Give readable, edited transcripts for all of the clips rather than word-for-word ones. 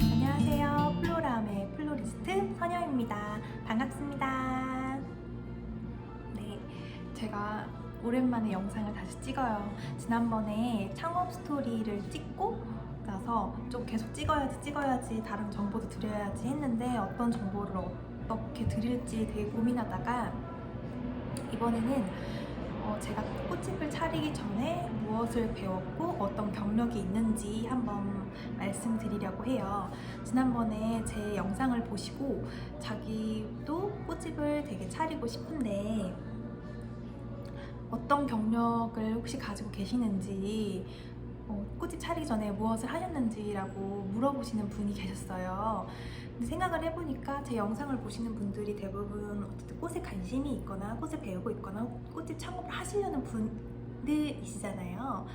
안녕하세요. 플로라의 플로리스트 선영입니다. 반갑습니다. 네, 제가 오랜만에 영상을 다시 찍어요. 지난번에 창업 스토리를 찍고 나서 좀 계속 찍어야지 다른 정보도 드려야지 했는데 어떤 정보를 어떻게 드릴지 되게 고민하다가 이번에는 제가 꽃집을 차리기 전에 무엇을 배웠고 어떤 경력이 있는지 한번 말씀드리려고 해요. 지난번에 제 영상을 보시고 자기도 꽃집을 되게 차리고 싶은데 어떤 경력을 혹시 가지고 계시는지, 꽃집 차리기 전에 무엇을 하셨는지라고 물어보시는 분이 계셨어요. 근데 생각을 해보니까 제 영상을 보시는 분들이 대부분 어쨌든 꽃에 관심이 있거나 꽃을 배우고 있거나 꽃집 창업을 하시려는 분들이시잖아요.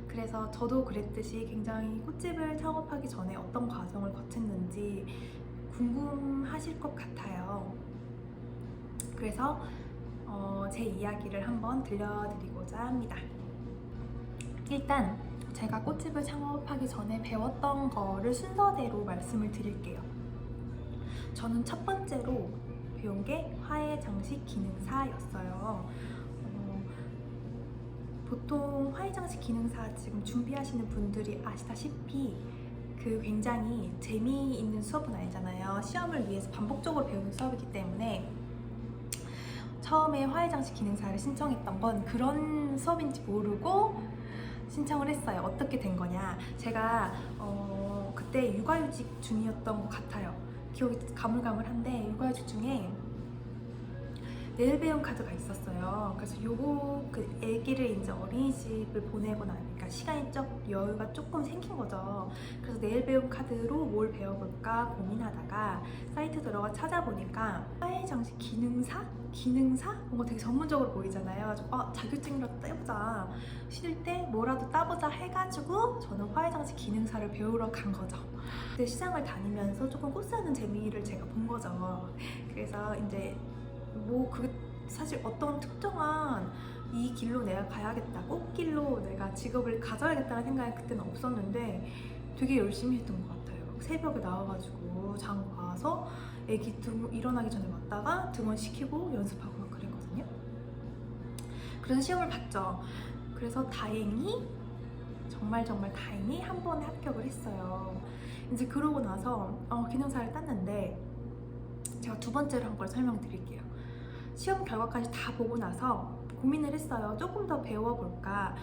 그래서 저도 그랬듯이 굉장히 꽃집을 창업하기 전에 어떤 과정을 거쳤는지 궁금하실 것 같아요. 그래서 제 이야기를 한번 들려드리고자 합니다. 일단 제가 꽃집을 창업하기 전에 배웠던 거를 순서대로 말씀을 드릴게요. 저는 첫 번째로 배운 게 화훼장식 기능사였어요. 보통 화훼장식 기능사 지금 준비하시는 분들이 아시다시피 굉장히 재미있는 수업은 아니잖아요. 시험을 위해서 반복적으로 배우는 수업이기 때문에 처음에 화훼장식 기능사를 신청했던 건 그런 수업인지 모르고 신청을 했어요. 어떻게 된 거냐, 제가 그때 육아휴직 중이었던 것 같아요. 기억이 가물가물한데 육아휴직 중에 내일 배움 카드가 있었어요. 그래서 애기를 이제 어린이집을 보내고 나니까 시간이 여유가 조금 생긴 거죠. 그래서 내일 배움 카드로 뭘 배워볼까 고민하다가 사이트 들어가 찾아보니까 화훼장식 기능사? 뭔가 되게 전문적으로 보이잖아요. 그래서 자격증이라도 따보자, 쉴 때 뭐라도 따보자 해가지고 저는 화훼장식 기능사를 배우러 간 거죠. 근데 시장을 다니면서 조금 꽃 사는 재미를 제가 본 거죠. 그래서 이제 사실 어떤 특정한 이 길로 내가 가야겠다, 꽃길로 내가 직업을 가져야겠다는 생각이 그때는 없었는데 되게 열심히 했던 것 같아요. 새벽에 나와가지고 장 봐서 애기 일어나기 전에 왔다가 등원시키고 연습하고 막 그랬거든요. 그래서 시험을 봤죠. 그래서 다행히 정말 다행히 한 번에 합격을 했어요. 이제 그러고 나서 기능사를 땄는데 제가 두 번째로 한 걸 설명드릴게요. 시험 결과까지 다 보고 나서 고민을 했어요. 조금 더 배워볼까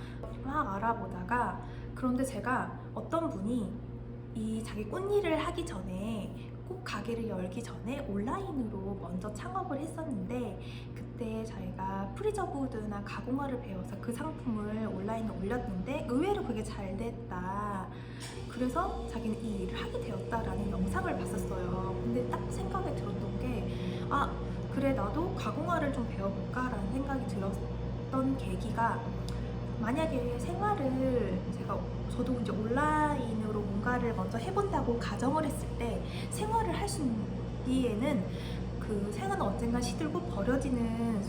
막 알아보다가, 그런데 제가 어떤 분이 자기 꽃일을 하기 전에, 꽃 가게를 열기 전에 온라인으로 먼저 창업을 했었는데 그때 자기가 프리저브드나 가공화를 배워서 그 상품을 온라인에 올렸는데 의외로 그게 잘 됐다. 그래서 자기는 이 일을 하게 되었다라는 영상을 봤었어요. 근데 딱 생각이 들었던 게 그래, 나도 가공화를 좀 배워볼까 라는 생각이 들었던 계기가, 만약에 저도 이제 온라인으로 뭔가를 먼저 해본다고 가정을 했을 때 생활을 할 수 있기에는 그 생은 언젠가 시들고 버려지는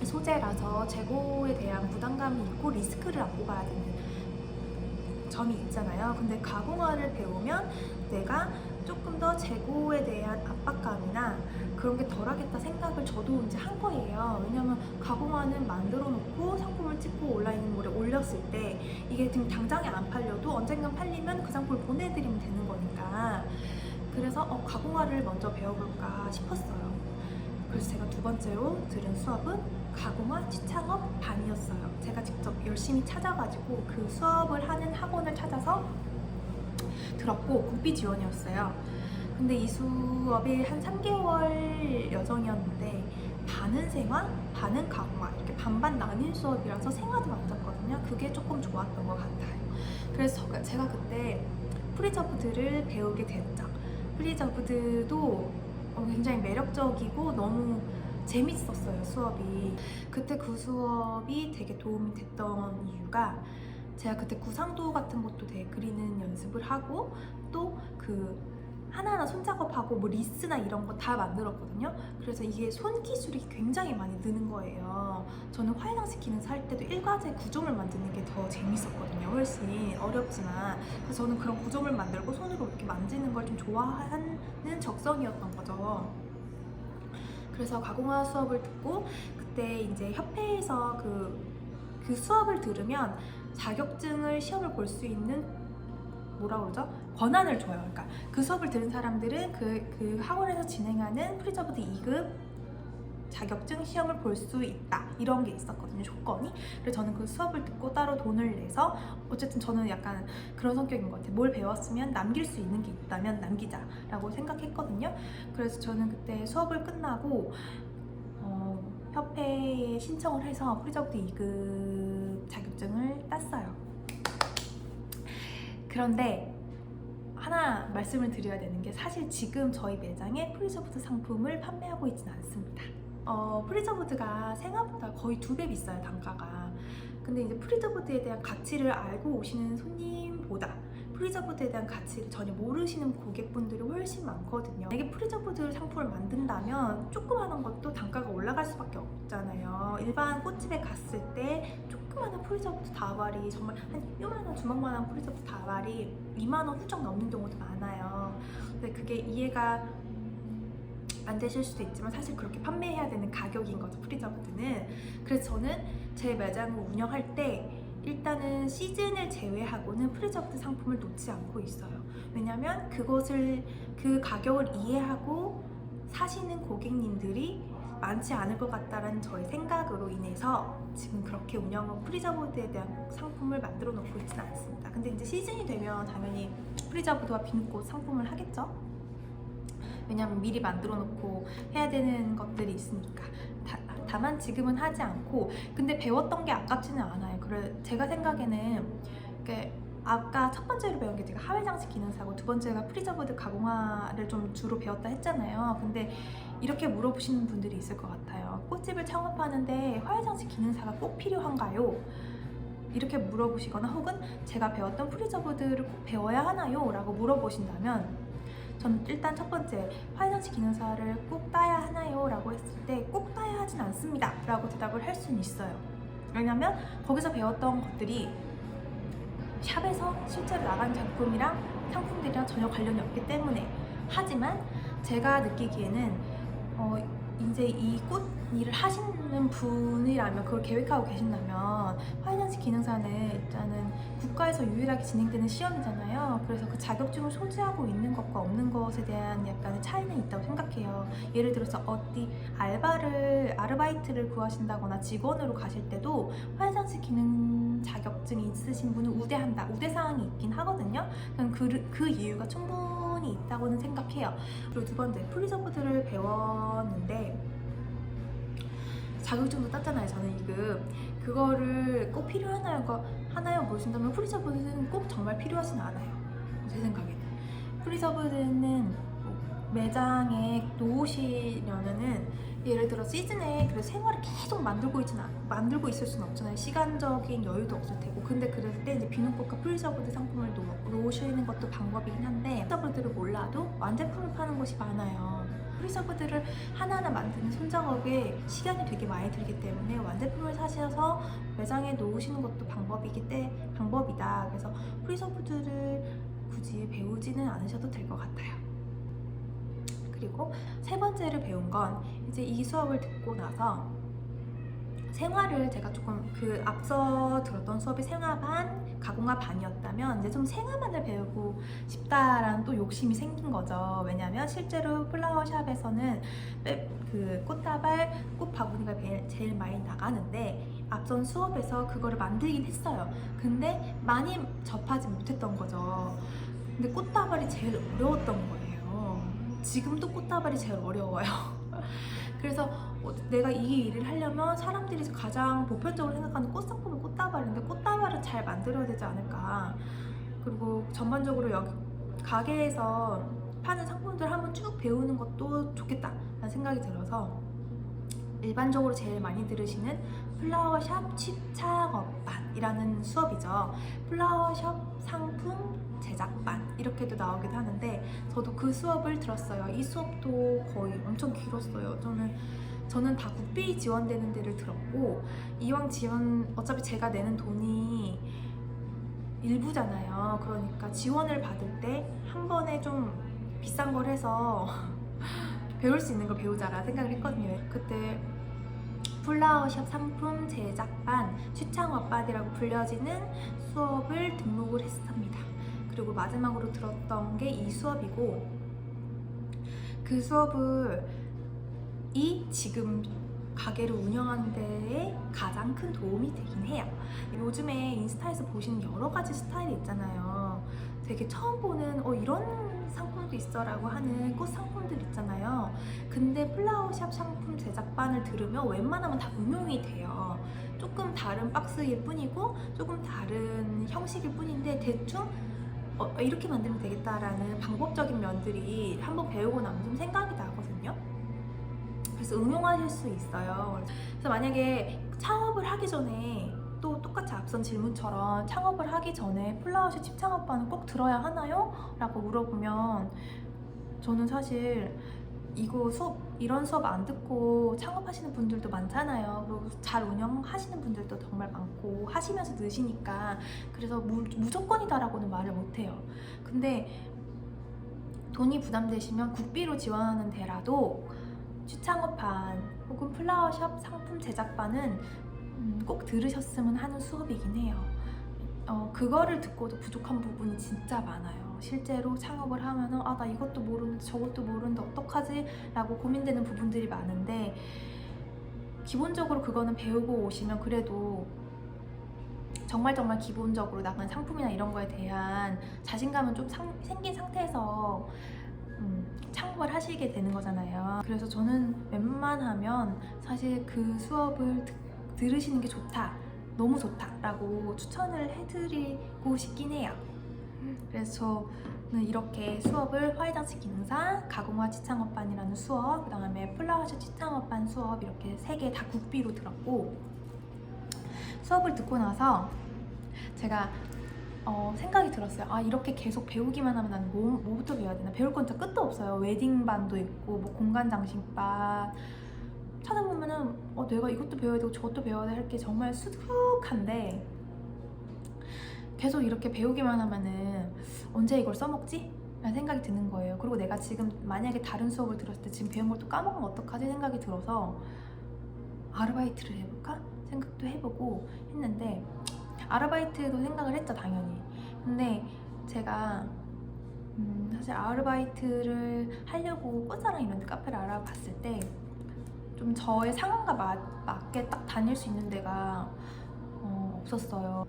소재라서 재고에 대한 부담감이 있고 리스크를 안고 가야 되는 점이 있잖아요. 근데 가공화를 배우면 내가 조금 더 재고에 대한 압박감이나 그런 게 덜하겠다 생각을 저도 이제 한 거예요. 왜냐면 가공화는 만들어 놓고 상품을 찍고 온라인몰에 올렸을 때 이게 지금 당장에 안 팔려도 언젠간 팔리면 그 상품을 보내드리면 되는 거니까. 그래서 가공화를 먼저 배워볼까 싶었어요. 그래서 제가 두 번째로 들은 수업은 가공화 취창업 반이었어요. 제가 직접 열심히 찾아가지고 그 수업을 하는 학원을 찾아서 들었고 국비 지원이었어요. 근데 이 수업이 한 3개월 여정이었는데 반은 생화, 반은 가공화 이렇게 반반 나뉜 수업이라서 생화도 맞았거든요. 그게 조금 좋았던 것 같아요. 그래서 제가 그때 프리저브드를 배우게 됐죠. 프리저브드도 굉장히 매력적이고 너무 재밌었어요, 수업이. 그때 그 수업이 되게 도움이 됐던 이유가, 제가 그때 구상도 같은 것도 되게 그리는 연습을 하고 또 하나하나 손작업하고 뭐 리스나 이런 거 다 만들었거든요. 그래서 이게 손 기술이 굉장히 많이 느는 거예요. 저는 화해장식 기능사 할 때도 일과제 구조물 만드는 게 더 재밌었거든요. 훨씬 어렵지만. 그래서 저는 그런 구조물 만들고 손으로 이렇게 만지는 걸 좀 좋아하는 적성이었던 거죠. 그래서 가공화 수업을 듣고 그때 이제 협회에서 그 수업을 들으면 자격증을 시험을 볼 수 있는 뭐라 그러죠? 권한을 줘요. 그러니까 그 수업을 들은 사람들은 그 학원에서 진행하는 프리저브드 2급 자격증 시험을 볼 수 있다 이런 게 있었거든요, 조건이. 그래서 저는 그 수업을 듣고 따로 돈을 내서 어쨌든 저는 약간 그런 성격인 것 같아요. 뭘 배웠으면 남길 수 있는 게 있다면 남기자라고 생각했거든요. 그래서 저는 그때 수업을 끝나고 협회에 신청을 해서 프리저브드 2급 자격증을 땄어요. 그런데 하나 말씀을 드려야 되는 게 사실 지금 저희 매장에 프리저브드 상품을 판매하고 있지는 않습니다. 프리저브드가 생각보다 거의 2배 비싸요, 단가가. 근데 이제 프리저브드에 대한 가치를 알고 오시는 손님보다 프리저브드에 대한 가치를 전혀 모르시는 고객분들이 훨씬 많거든요. 이게 프리저브드 상품을 만든다면 조그마한 것도 단가가 올라갈 수밖에 없잖아요. 일반 꽃집에 갔을 때 조그마한 프리저브드 다발이 정말 한 요만한 주먹만한 프리저브드 다발이 2만 원 훌쩍 넘는 경우도 많아요. 근데 그게 이해가 안 되실 수도 있지만 사실 그렇게 판매해야 되는 가격인 거죠, 프리저브드는. 그래서 저는 제 매장을 운영할 때 일단은 시즌을 제외하고는 프리저브드 상품을 놓지 않고 있어요. 왜냐면 그 가격을 이해하고 사시는 고객님들이 많지 않을 것 같다는 저의 생각으로 인해서 지금 그렇게 프리저브드에 대한 상품을 만들어 놓고 있지는 않습니다. 근데 이제 시즌이 되면 당연히 프리저브드와 비누꽃 상품을 하겠죠? 왜냐면 미리 만들어 놓고 해야 되는 것들이 있으니까. 다만 지금은 하지 않고, 근데 배웠던 게 아깝지는 않아요. 그래 제가 생각에는 아까 첫 번째로 배운 게 제가 하회장식 기능사고 두 번째가 프리저브드 가공화를 좀 주로 배웠다 했잖아요. 근데 이렇게 물어보시는 분들이 있을 것 같아요. 꽃집을 창업하는데 화회장식 기능사가 꼭 필요한가요? 이렇게 물어보시거나 혹은 제가 배웠던 프리저브드를 꼭 배워야 하나요? 라고 물어보신다면 저는 일단 첫 번째, 화해장식 기능사를 꼭 따야 하나요? 라고 했을 때 꼭 따야 하진 않습니다 라고 대답을 할 수는 있어요. 왜냐면 거기서 배웠던 것들이 샵에서 실제로 나간 작품이랑 상품들이랑 전혀 관련이 없기 때문에. 하지만 제가 느끼기에는 이제 이 꽃 일을 하시는 분이라면, 그걸 계획하고 계신다면, 화해장식 기능사는 일단은 국가에서 유일하게 진행되는 시험이잖아요. 그래서 그 자격증을 소지하고 있는 것과 없는 것에 대한 약간의 차이는 있다고 생각해요. 예를 들어서 어디 아르바이트를 구하신다거나 직원으로 가실 때도 화해장식 기능 자격증이 있으신 분은 우대한다, 우대사항이 있긴 하거든요. 그 이유가 충분히 있다고는 생각해요. 그리고 두 번째, 프리저브드를 배웠는데 자격증도 땄잖아요, 저는 2급. 그거를 꼭 하나요 물으신다면 프리저브드는 꼭 정말 필요하진 않아요, 제 생각에는. 프리저브드는 매장에 놓으시려면은 예를 들어 시즌에 그래서 생활을 계속 만들고 있을 수는 없잖아요. 시간적인 여유도 없을 테고. 근데 그럴 때 이제 비누꽃과 프리저브드 상품을 놓으시는 것도 방법이긴 한데, 프리저브드를 몰라도 완제품을 파는 곳이 많아요. 프리저브드를 하나하나 만드는 손작업에 시간이 되게 많이 들기 때문에 완제품을 사셔서 매장에 놓으시는 것도 방법이다. 그래서 프리저브드를 굳이 배우지는 않으셔도 될 것 같아요. 그리고 세 번째를 배운 건 이제 이 수업을 듣고 나서 생화를 제가 조금 앞서 들었던 수업이 생화 반, 가공화 반이었다면 이제 좀 생화만을 배우고 싶다라는 또 욕심이 생긴 거죠. 왜냐면 실제로 플라워샵에서는 꽃다발, 꽃바구니가 제일 많이 나가는데 앞선 수업에서 그거를 만들긴 했어요. 근데 많이 접하지 못했던 거죠. 근데 꽃다발이 제일 어려웠던 거예요. 지금도 꽃다발이 제일 어려워요. 그래서 내가 이 일을 하려면 사람들이 가장 보편적으로 생각하는 꽃상품은 꽃다발인데 꽃다발은 잘 만들어야 되지 않을까. 그리고 전반적으로 여기 가게에서 파는 상품들 한번 쭉 배우는 것도 좋겠다라는 생각이 들어서 일반적으로 제일 많이 들으시는 플라워샵 칩 창업반 제작반이라는 수업이죠. 플라워숍 상품 제작반 이렇게도 나오기도 하는데 저도 그 수업을 들었어요. 이 수업도 거의 엄청 길었어요. 저는 다 국비 지원되는 데를 들었고, 이왕 지원 어차피 제가 내는 돈이 일부잖아요. 그러니까 지원을 받을 때 한 번에 좀 비싼 걸 해서 배울 수 있는 걸 배우자라 생각을 했거든요. 그때 플라워숍 상품 제작반, 취창업반이라고 불려지는 수업을 등록을 했습니다. 그리고 마지막으로 들었던 게 이 수업이고, 그 수업을 지금 가게를 운영하는 데에 가장 큰 도움이 되긴 해요. 요즘에 인스타에서 보시는 여러 가지 스타일이 있잖아요. 되게 처음 보는 이런 상품도 있어 라고 하는 꽃 상품들 있잖아요. 근데 플라워샵 상품 제작반을 들으면 웬만하면 다 응용이 돼요. 조금 다른 박스일 뿐이고 조금 다른 형식일 뿐인데 대충 이렇게 만들면 되겠다라는 방법적인 면들이 한번 배우고 나면 좀 생각이 나거든요. 그래서 응용하실 수 있어요. 그래서 만약에 창업을 하기 전에 또 똑같이 앞선 질문처럼 창업을 하기 전에 플라워숍 칩창업반을 꼭 들어야 하나요? 라고 물어보면 저는 사실 이런 수업 안 듣고 창업하시는 분들도 많잖아요. 그리고 잘 운영하시는 분들도 정말 많고 하시면서 느시니까 그래서 무조건이다라고는 말을 못해요. 근데 돈이 부담되시면 국비로 지원하는 데라도 취창업반 혹은 플라워숍 상품 제작반은 꼭 들으셨으면 하는 수업이긴 해요. 그거를 듣고도 부족한 부분이 진짜 많아요. 실제로 창업을 하면은 나 이것도 모르는데 저것도 모르는데 어떡하지? 라고 고민되는 부분들이 많은데, 기본적으로 그거는 배우고 오시면 그래도 정말 기본적으로 나간 상품이나 이런 거에 대한 자신감은 좀 생긴 상태에서 창업을 하시게 되는 거잖아요. 그래서 저는 웬만하면 사실 그 수업을 들으시는 게 좋다, 너무 좋다라고 추천을 해드리고 싶긴 해요. 그래서 저는 이렇게 수업을 화이장치 기능사, 가공화 취창업반이라는 수업, 그 다음에 플라워숍 취창업반 수업 이렇게 3개 다 국비로 들었고, 수업을 듣고 나서 제가 생각이 들었어요. 이렇게 계속 배우기만 하면 나는 뭐부터 배워야 되나? 배울 건 진짜 끝도 없어요. 웨딩반도 있고 뭐 공간 장식반 찾아보면은 내가 이것도 배워야 되고 저것도 배워야 될 게 정말 수두룩한데, 계속 이렇게 배우기만 하면은 언제 이걸 써먹지? 라는 생각이 드는 거예요. 그리고 내가 지금 만약에 다른 수업을 들었을 때 지금 배운 걸 또 까먹으면 어떡하지 생각이 들어서 아르바이트를 해볼까? 생각도 해보고 했는데, 아르바이트도 생각을 했죠, 당연히. 근데 제가 사실 아르바이트를 하려고 꽃사랑 이런 데 카페를 알아봤을 때 좀 저의 상황과 맞게 딱 다닐 수 있는 데가 없었어요.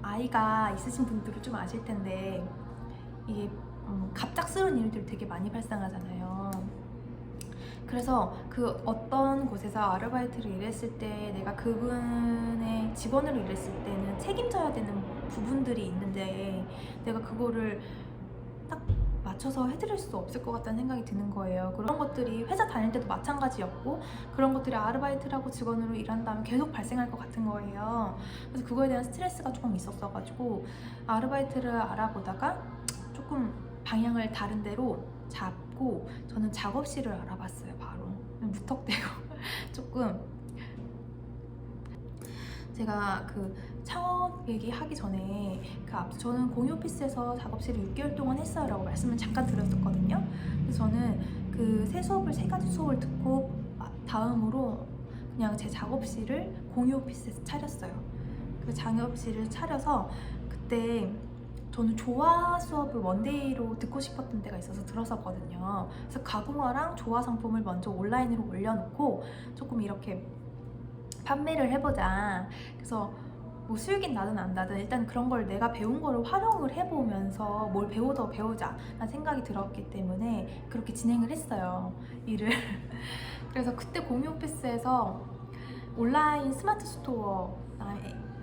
아이가 있으신 분들은 좀 아실 텐데 이게 갑작스러운 일들이 되게 많이 발생하잖아요. 그래서 그 어떤 곳에서 아르바이트를 일했을 때 내가 그분의 직원으로 일했을 때는 책임져야 되는 부분들이 있는데 내가 그거를 딱 맞춰서 해드릴 수 없을 것 같다는 생각이 드는 거예요. 그런 것들이 회사 다닐 때도 마찬가지였고, 그런 것들이 아르바이트라고 직원으로 일한다면 계속 발생할 것 같은 거예요. 그래서 그거에 대한 스트레스가 조금 있었어가지고 아르바이트를 알아보다가 조금 방향을 다른 데로 잡고 저는 작업실을 알아봤어요. 바로 무턱대고 조금 제가 그 창업 얘기하기 전에 저는 공유 오피스에서 작업실을 6개월 동안 했어요 라고 말씀을 잠깐 드렸었거든요. 그래서 저는 그 세 가지 수업을 듣고 다음으로 그냥 제 작업실을 공유 오피스에서 차렸어요. 그 작업실을 차려서 그때 저는 조화 수업을 원데이로 듣고 싶었던 때가 있어서 들었었거든요. 그래서 가공화랑 조화 상품을 먼저 온라인으로 올려놓고 조금 이렇게 판매를 해보자. 그래서 뭐 수익이 나든 안 나든 일단 그런 걸 내가 배운 거를 활용을 해보면서 뭘 배우자 라는 생각이 들었기 때문에 그렇게 진행을 했어요, 일을. 그래서 그때 공유 오피스에서 온라인 스마트 스토어,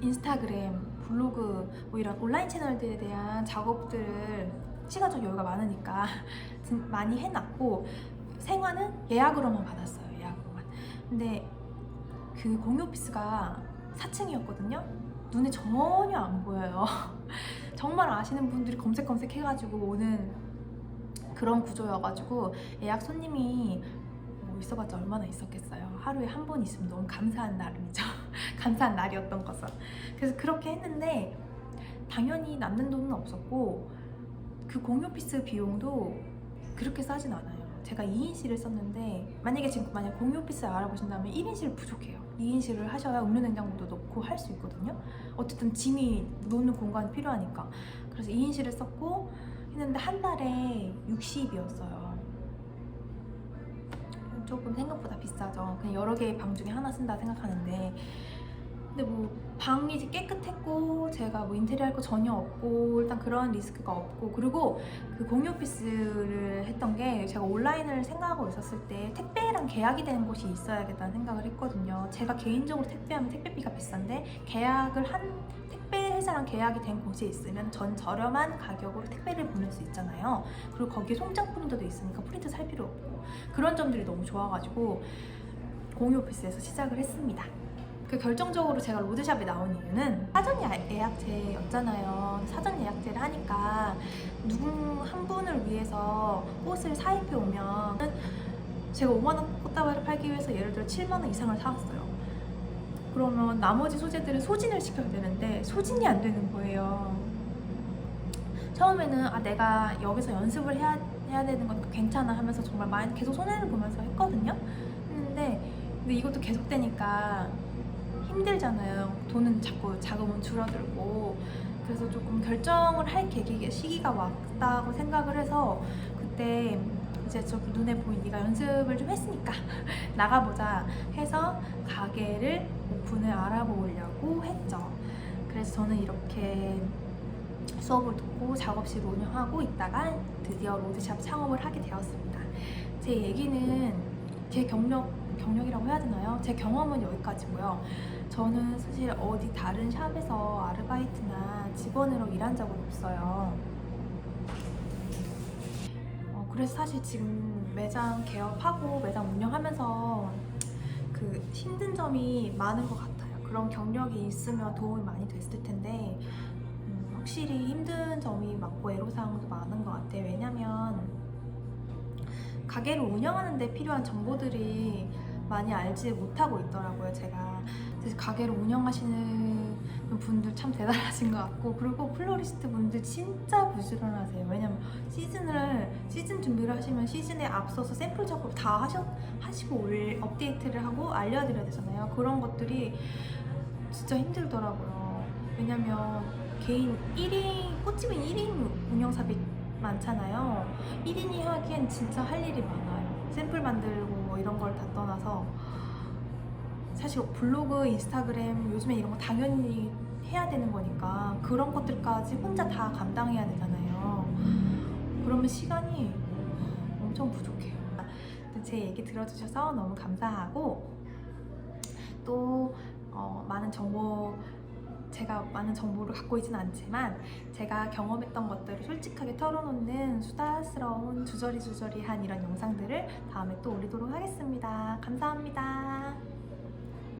인스타그램, 블로그 뭐 이런 온라인 채널들에 대한 작업들을 시간적 여유가 많으니까 많이 해놨고, 생화는 예약으로만 받았어요. 예약으로만. 근데 그 공유 오피스가 4층이었거든요. 눈에 전혀 안 보여요. 정말 아시는 분들이 검색 해가지고 오는 그런 구조여가지고 예약 손님이 뭐 있어봤자 얼마나 있었겠어요. 하루에 한 번 있으면 너무 감사한 날이죠. 감사한 날이었던 거죠. 그래서 그렇게 했는데 당연히 남는 돈은 없었고 그 공유 오피스 비용도 그렇게 싸진 않아요. 제가 2인실을 썼는데 만약 공유 오피스를 알아보신다면 1인실 부족해요. 2인실을 하셔야 음료 냉장고도 넣고 할 수 있거든요. 어쨌든 짐이 놓는 공간이 필요하니까. 그래서 2인실을 썼고 했는데 한 달에 60이었어요. 조금 생각보다 비싸죠. 그냥 여러 개의 방 중에 하나 쓴다 생각하는데 근데 뭐 방이 이제 깨끗했고 제가 뭐 인테리어 할 거 전혀 없고 일단 그런 리스크가 없고 그리고 그 공유 오피스를 했던 게 제가 온라인을 생각하고 있었을 때 택배랑 계약이 되는 곳이 있어야겠다는 생각을 했거든요. 제가 개인적으로 택배하면 택배비가 비싼데 계약을 한 택배 회사랑 계약이 된 곳에 있으면 전 저렴한 가격으로 택배를 보낼 수 있잖아요. 그리고 거기에 송장 프린터도 있으니까 프린터 살 필요 없고 그런 점들이 너무 좋아가지고 공유 오피스에서 시작을 했습니다. 그 결정적으로 제가 로드샵에 나온 이유는 사전 예약제였잖아요. 사전 예약제를 하니까 누구 한 분을 위해서 꽃을 사입해 오면 제가 5만원 꽃다발을 팔기 위해서 예를 들어 7만원 이상을 사왔어요. 그러면 나머지 소재들은 소진을 시켜야 되는데 소진이 안 되는 거예요. 처음에는 내가 여기서 연습을 해야 되는 거니까 괜찮아 하면서 정말 많이 계속 손해를 보면서 했거든요. 근데 이것도 계속 되니까 힘들잖아요. 돈은 자꾸 자금은 줄어들고 그래서 조금 결정을 할 시기가 왔다고 생각을 해서 그때 이제 저기 눈에 보인 네가 연습을 좀 했으니까 나가보자 해서 가게를 오픈을 알아보려고 했죠. 그래서 저는 이렇게 수업을 듣고 작업실을 운영하고 있다가 드디어 로드샵 창업을 하게 되었습니다. 제 얘기는 제 경력이라고 해야 되나요? 제 경험은 여기까지고요. 저는 사실 어디 다른 샵에서 아르바이트나 직원으로 일한 적은 없어요. 그래서 사실 지금 매장 개업하고 매장 운영하면서 그 힘든 점이 많은 것 같아요. 그런 경력이 있으면 도움이 많이 됐을 텐데 확실히 힘든 점이 많고 애로사항도 많은 것 같아요. 왜냐면 가게를 운영하는 데 필요한 정보들이 많이 알지 못하고 있더라고요. 제가 그래서 가게를 운영하시는 분들 참 대단하신 것 같고 그리고 플로리스트 분들 진짜 부지런하세요. 왜냐면 시즌 준비를 하시면 시즌에 앞서서 샘플 작업 다 하시고 업데이트를 하고 알려드려야 되잖아요. 그런 것들이 진짜 힘들더라고요. 왜냐면 개인 1인 꽃집은 1인 운영사비 많잖아요. 1인이 하기엔 진짜 할 일이 많아요. 샘플 만들고 뭐 이런 걸 다 떠나서 사실 블로그, 인스타그램 요즘에 이런 거 당연히 해야 되는 거니까 그런 것들까지 혼자 다 감당해야 되잖아요. 그러면 시간이 엄청 부족해요. 제 얘기 들어주셔서 너무 감사하고 또 제가 많은 정보를 갖고 있지는 않지만 제가 경험했던 것들을 솔직하게 털어놓는 수다스러운 주저리한 이런 영상들을 다음에 또 올리도록 하겠습니다. 감사합니다.